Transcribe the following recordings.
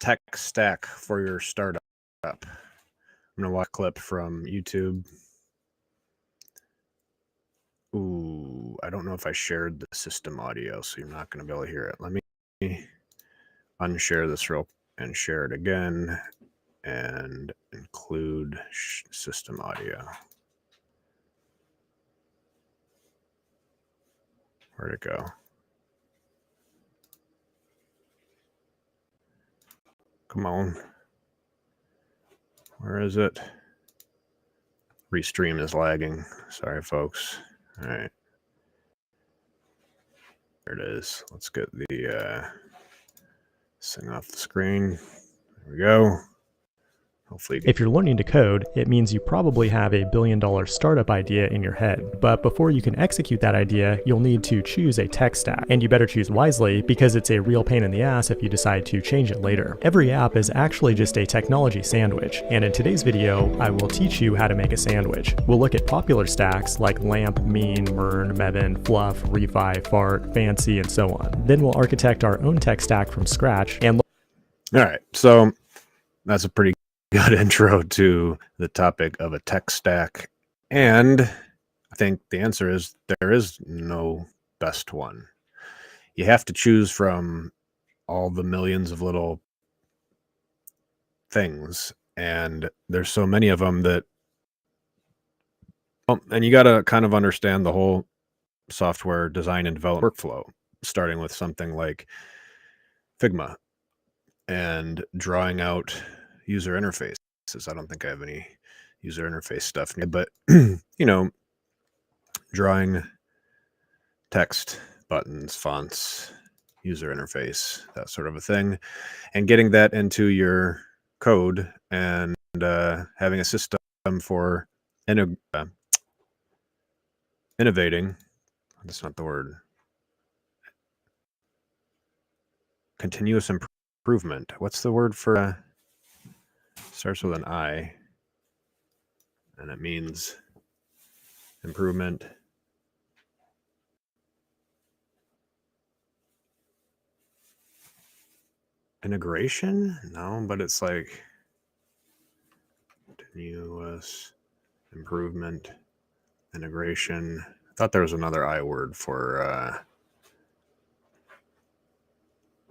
tech stack for your startup. I'm going to watch a clip from YouTube. Ooh, I don't know if I shared the system audio, so you're not going to be able to hear it. Let me unshare this real and share it again and include system audio. Where'd it go? Come on. Where is it? Restream is lagging. Sorry, folks. All right. There it is. Let's get the this thing off the screen. There we go. Hopefully, if you're learning to code, it means you probably have a billion-dollar startup idea in your head. But before you can execute that idea, you'll need to choose a tech stack. And you better choose wisely because it's a real pain in the ass if you decide to change it later. Every app is actually just a technology sandwich. And in today's video, I will teach you how to make a sandwich. We'll look at popular stacks like LAMP, Mean, Mern, Maven, Fluff, Refi, Fart, Fancy, and so on. Then we'll architect our own tech stack from scratch and all right, so that's a pretty good intro to the topic of a tech stack. And I think the answer is there is no best one. You have to choose from all the millions of little things. And there's so many of them that, and you got to kind of understand the whole software design and development workflow, starting with something like Figma and drawing out user interfaces. I don't think I have any user interface stuff, but drawing text, buttons, fonts, user interface, that sort of a thing, and getting that into your code and having a system for innovating. That's not the word. Continuous improvement. What's the word for starts with an I and it means improvement. Integration? No, but it's like continuous improvement, integration. I thought there was another I word for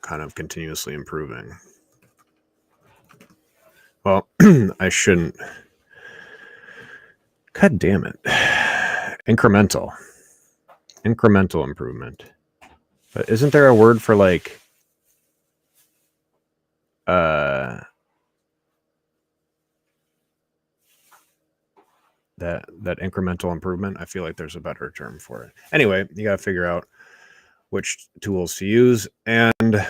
kind of continuously improving. Well, I shouldn't. God damn it. Incremental improvement. But isn't there a word for like that incremental improvement? I feel like there's a better term for it. Anyway, you got to figure out which tools to use, and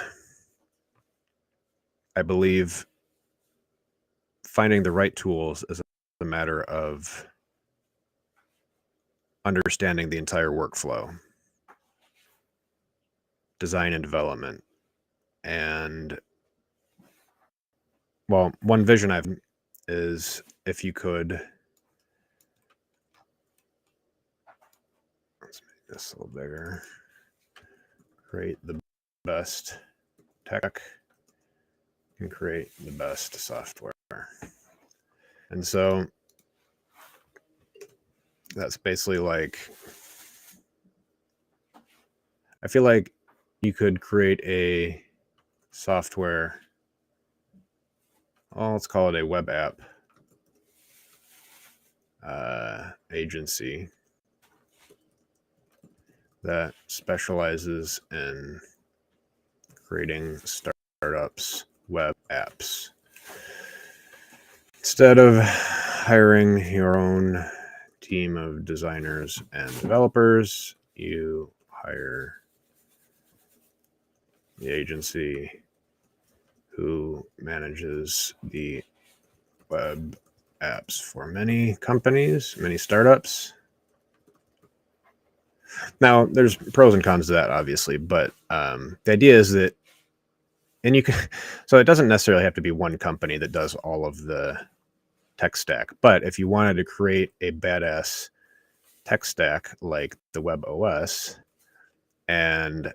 I believe finding the right tools is a matter of understanding the entire workflow, design and development. And well, one vision I've is if you could, let's make this a little bigger, create the best tech and create the best software. And so that's basically like, I feel like you could create a software, let's call it a web app agency that specializes in creating startups web apps. Instead of hiring your own team of designers and developers, you hire the agency who manages the web apps for many companies, many startups. Now, there's pros and cons to that, obviously, but the idea is that, and you can, so it doesn't necessarily have to be one company that does all of the tech stack, but if you wanted to create a badass tech stack like the Web OS, and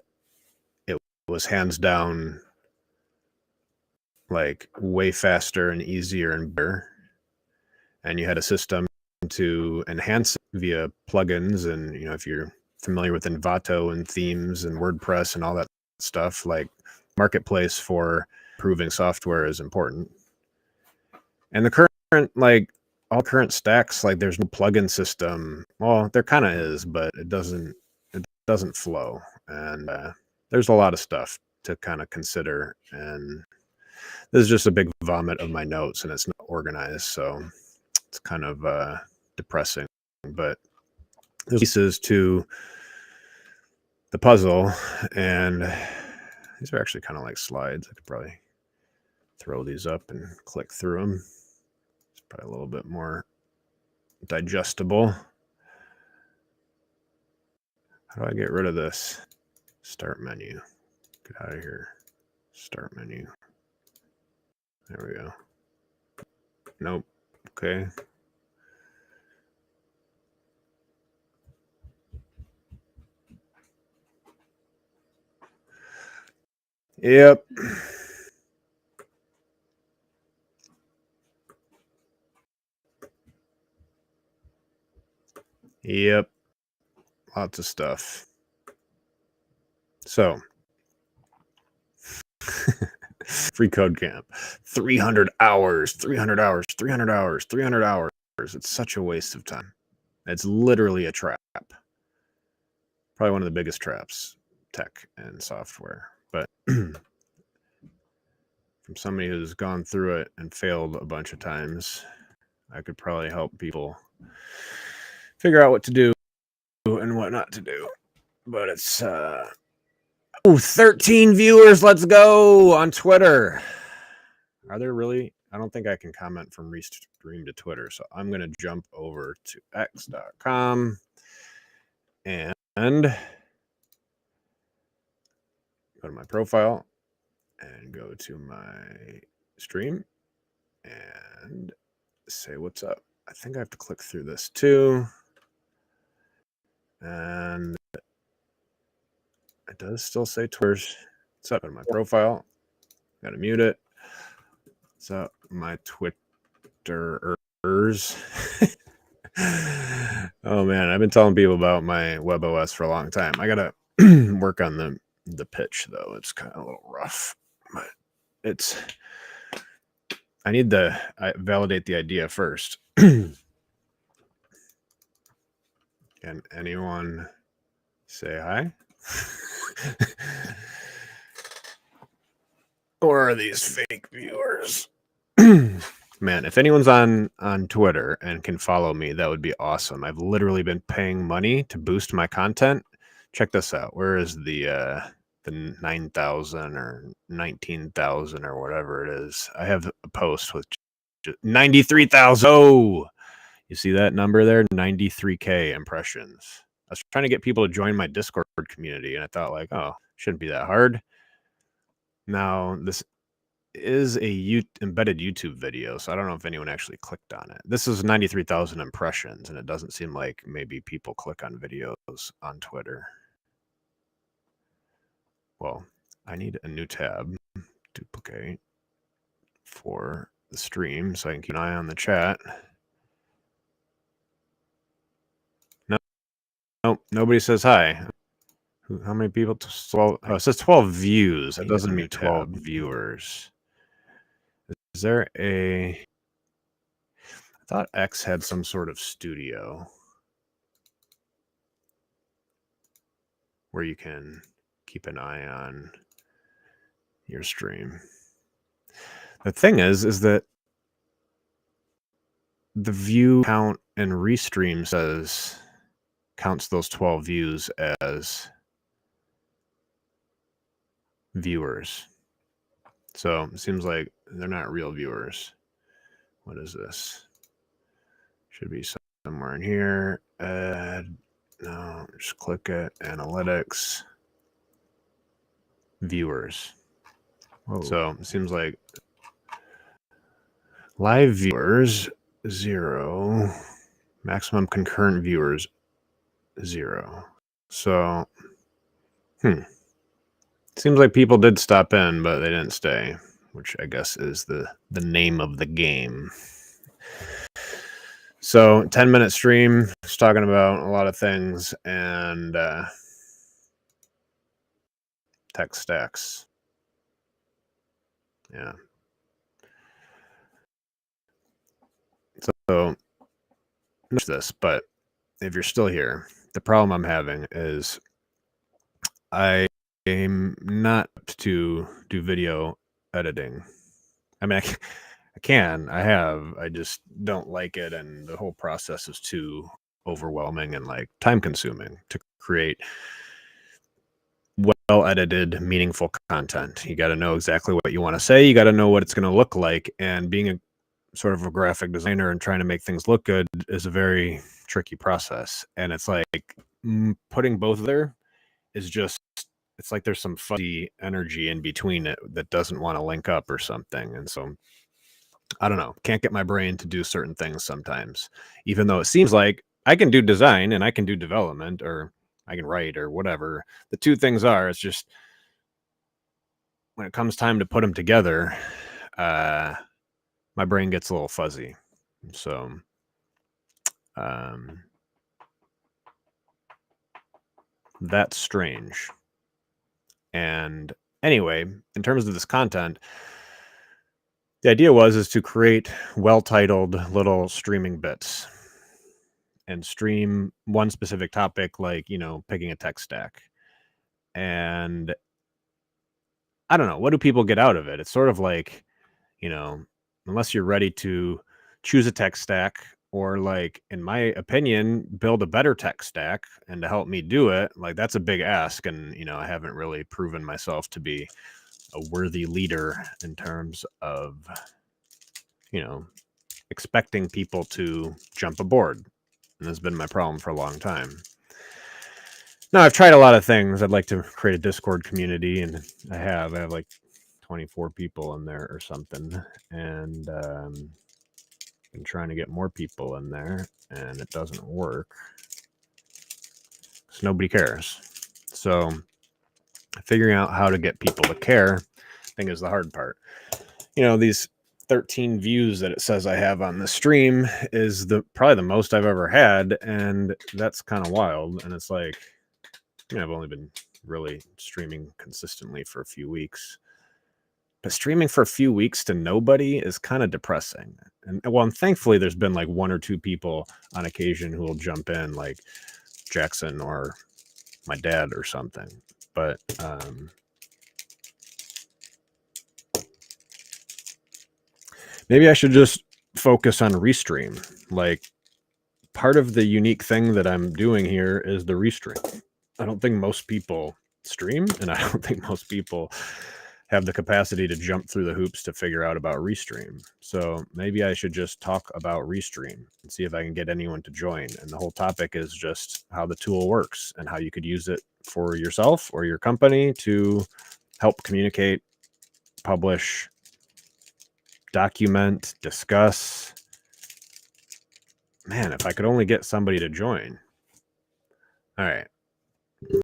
it was hands down like way faster and easier and better. And you had a system to enhance it via plugins. And, you know, if you're familiar with Envato and themes and WordPress and all that stuff, like marketplace for improving software is important. And the current, like all current stacks, like there's no plugin system. Well, there kind of is, but it doesn't flow. And there's a lot of stuff to kind of consider. And this is just a big vomit of my notes, and it's not organized, so it's kind of depressing. But there's pieces to the puzzle, and these are actually kind of like slides. I could probably throw these up and click through them. It's probably a little bit more digestible. How do I get rid of this? Start menu. Get out of here. Start menu. There we go. Nope. Okay. Yep. Yep. Lots of stuff. So, free code camp. 300 hours, 300 hours, 300 hours, 300 hours. It's such a waste of time. It's literally a trap. Probably one of the biggest traps, tech and software. But from somebody who's gone through it and failed a bunch of times, I could probably help people figure out what to do and what not to do. But it's 13 viewers. Let's go on Twitter. Are there really? I don't think I can comment from Restream to Twitter. So I'm going to jump over to x.com and go to my profile and go to my stream and say what's up. I think I have to click through this too. And it does still say Twitter's. It's up in my profile. Got to mute it. It's up my Twitterers. Oh man, I've been telling people about my WebOS for a long time. I gotta work on the pitch though. It's kind of a little rough, but it's. I need to validate the idea first. Can anyone say hi? Or are these fake viewers? Man, if anyone's on Twitter and can follow me, that would be awesome. I've literally been paying money to boost my content. Check this out. Where is the 9,000 or 19,000 or whatever it is? I have a post with 93,000. Oh, you see that number there? 93K impressions. I was trying to get people to join my Discord community, and I thought like, oh, shouldn't be that hard. Now, this is a embedded YouTube video, so I don't know if anyone actually clicked on it. This is 93,000 impressions, and it doesn't seem like maybe people click on videos on Twitter. Well, I need a new tab, duplicate, for the stream so I can keep an eye on the chat. No, nope, nobody says hi. How many people? 12. Oh, it says 12 views. That doesn't mean 12 viewers. Is there a... I thought X had some sort of studio where you can keep an eye on your stream. The thing is that the view count and restream counts those 12 views as viewers. So it seems like they're not real viewers. What is this? Should be somewhere in here. No, just click it. Analytics. Viewers. Whoa. So it seems like live viewers 0. Maximum concurrent viewers 0. So, seems like people did stop in, but they didn't stay, which I guess is the name of the game. So 10-minute stream, just talking about a lot of things, and tech stacks. Yeah. So this, but if you're still here, the problem I'm having is I am not to do video editing. I mean, I just don't like it, and the whole process is too overwhelming and like time consuming to create well edited, meaningful content. You got to know exactly what you want to say. You got to know what it's going to look like. And being a sort of a graphic designer and trying to make things look good is a very tricky process. And it's like putting both there is just, it's like there's some fuzzy energy in between it that doesn't want to link up or something. And so I don't know, can't get my brain to do certain things sometimes, even though it seems like I can do design and I can do development, or I can write or whatever. The two things are, it's just when it comes time to put them together, my brain gets a little fuzzy. So, that's strange. And anyway, in terms of this content, the idea is to create well-titled little streaming bits and stream one specific topic, like, picking a tech stack. And I don't know, what do people get out of it? It's sort of like, unless you're ready to choose a tech stack, or like, in my opinion, build a better tech stack, and to help me do it, like, that's a big ask. And, I haven't really proven myself to be a worthy leader in terms of, expecting people to jump aboard. And that's been my problem for a long time. Now, I've tried a lot of things. I'd like to create a Discord community, and I have like 24 people in there or something. And I'm trying to get more people in there, and it doesn't work. So nobody cares. So figuring out how to get people to care, I think, is the hard part. These 13 views that it says I have on the stream is probably the most I've ever had, and that's kind of wild. And it's like, I've only been really streaming consistently for a few weeks, but streaming for a few weeks to nobody is kind of depressing. And thankfully there's been like one or two people on occasion who will jump in, like Jackson or my dad or something. But maybe I should just focus on Restream. Like, part of the unique thing that I'm doing here is the Restream. I don't think most people stream, and I don't think most people have the capacity to jump through the hoops to figure out about Restream. So maybe I should just talk about Restream and see if I can get anyone to join. And the whole topic is just how the tool works and how you could use it for yourself or your company to help communicate, publish, document, discuss. Man, if I could only get somebody to join. All right.